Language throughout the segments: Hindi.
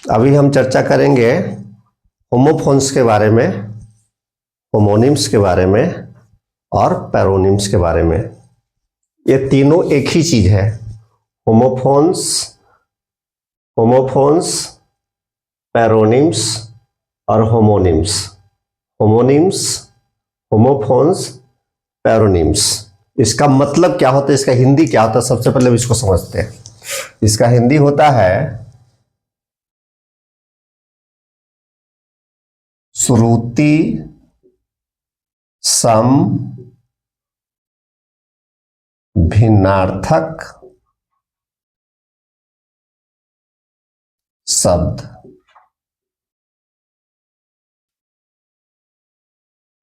अभी हम चर्चा करेंगे होमोफोन्स के बारे में, होमोनिम्स के बारे में और पैरोनिम्स के बारे में। ये तीनों एक ही चीज है। होमोफोन्स, पैरोनिम्स और होमोनिम्स। Homonyms, homophones, पैरोनिम्स। इसका मतलब क्या होता है, इसका हिंदी क्या होता है, सबसे पहले इसको समझते हैं। इसका हिंदी होता है श्रुति सम भिन्नार्थक शब्द।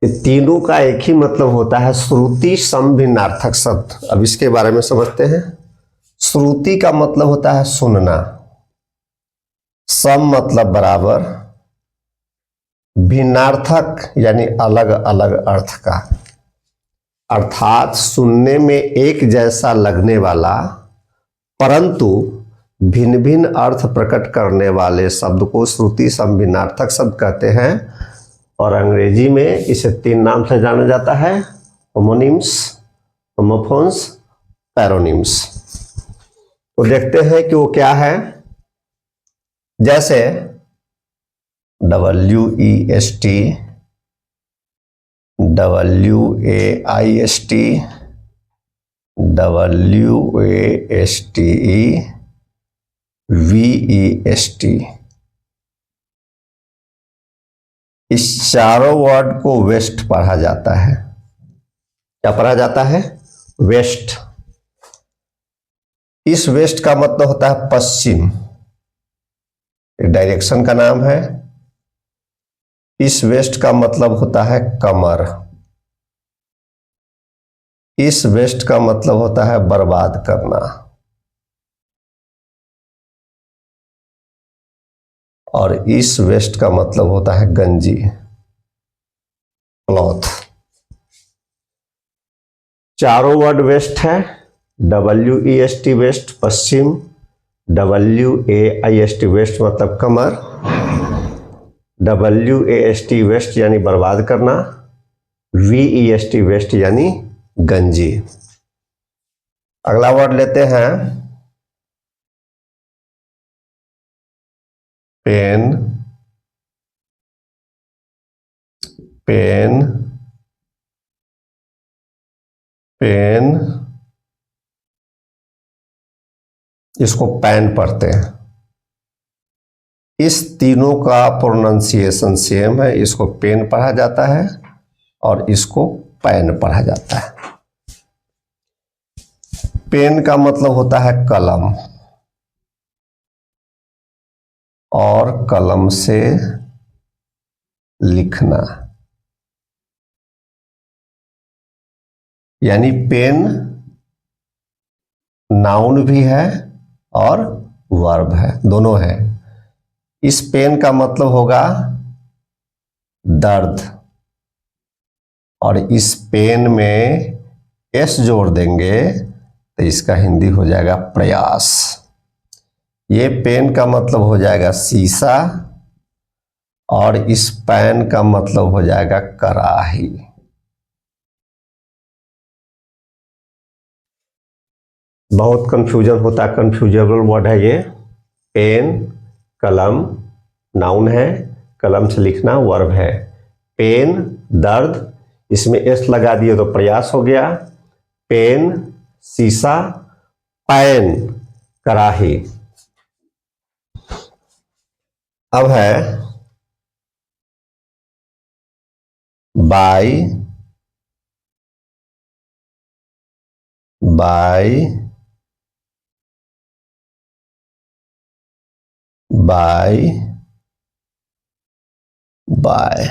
ये तीनों का एक ही मतलब होता है, श्रुति सम भिन्नार्थक शब्द। अब इसके बारे में समझते हैं। श्रुति का मतलब होता है सुनना, सम मतलब बराबर, भिन्नार्थक यानी अलग अलग अर्थ का, अर्थात सुनने में एक जैसा लगने वाला परंतु भिन्न भिन्न अर्थ प्रकट करने वाले शब्द को श्रुति सम भिन्नार्थक शब्द कहते हैं। और अंग्रेजी में इसे तीन नाम से जाना जाता है, होमोनिम्स, होमोफोन्स, पैरोनिम्स। तो देखते हैं कि वो क्या है। जैसे WEST, WAIST, WASTE, VEST। इस चारों वर्ड को वेस्ट पढ़ा जाता है। क्या पढ़ा जाता है? वेस्ट। इस वेस्ट का मतलब होता है पश्चिम, डायरेक्शन का नाम है। इस वेस्ट का मतलब होता है कमर। इस वेस्ट का मतलब होता है बर्बाद करना। और इस वेस्ट का मतलब होता है गंजी, क्लॉथ। चारों वर्ड वेस्ट है। WEST वेस्ट पश्चिम, WAIST वेस्ट मतलब कमर, WAST वेस्ट यानी बर्बाद करना, VEST वेस्ट यानी गंजी। अगला वर्ड लेते हैं पेन, पेन, पेन, इसको पैन पढ़ते हैं। इस तीनों का प्रोनाउंसिएशन सेम है। इसको पेन पढ़ा जाता है और इसको पैन पढ़ा जाता है। पेन का मतलब होता है कलम, और कलम से लिखना, यानी पेन नाउन भी है और वर्ब है, दोनों है। इस पेन का मतलब होगा दर्द, और इस पेन में एस जोड़ देंगे तो इसका हिंदी हो जाएगा प्रयास। ये पेन का मतलब हो जाएगा शीशा, और इस पैन का मतलब हो जाएगा कराही। बहुत कंफ्यूजन होता है, कंफ्यूजेबल वर्ड है ये। पेन, कलम नाउन है, कलम से लिखना वर्ब है। पेन दर्द, इसमें एस लगा दिए तो प्रयास हो गया। पेन शीशा, पैन कराही। अब है बाई, बाई, बाय, बाय।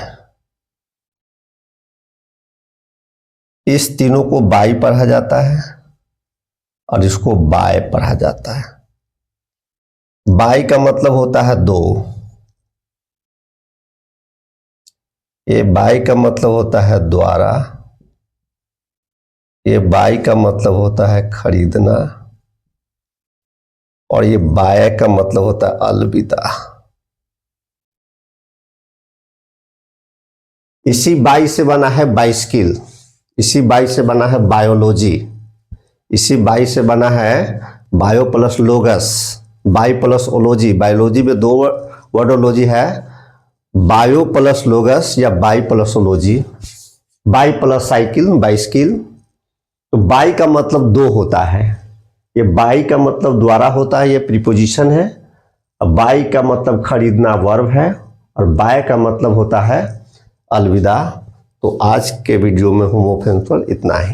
इस तीनों को बाई पढ़ा जाता है और इसको बाय पढ़ा जाता है। बाई का मतलब होता है दो, ये बाई का मतलब होता है द्वारा, ये बाई का मतलब होता है खरीदना, और ये बाय का मतलब होता है अलविदा। इसी बाई से बना है बाइस्किल, इसी बाई से बना है बायोलॉजी, इसी बाई से बना है bio plus लोगस, by plus ology, biology में 2 वर्डोलॉजी है, बायो प्लस लोगस या by plus ology, by plus cycle bicycle. तो बाई का मतलब 2 होता है, ये बाई का मतलब द्वारा होता है, ये प्रीपोजिशन है। अब बाई का मतलब खरीदना वर्ब है, और बाय का मतलब होता है अलविदा। तो आज के वीडियो में होमोफोन्स पर इतना ही।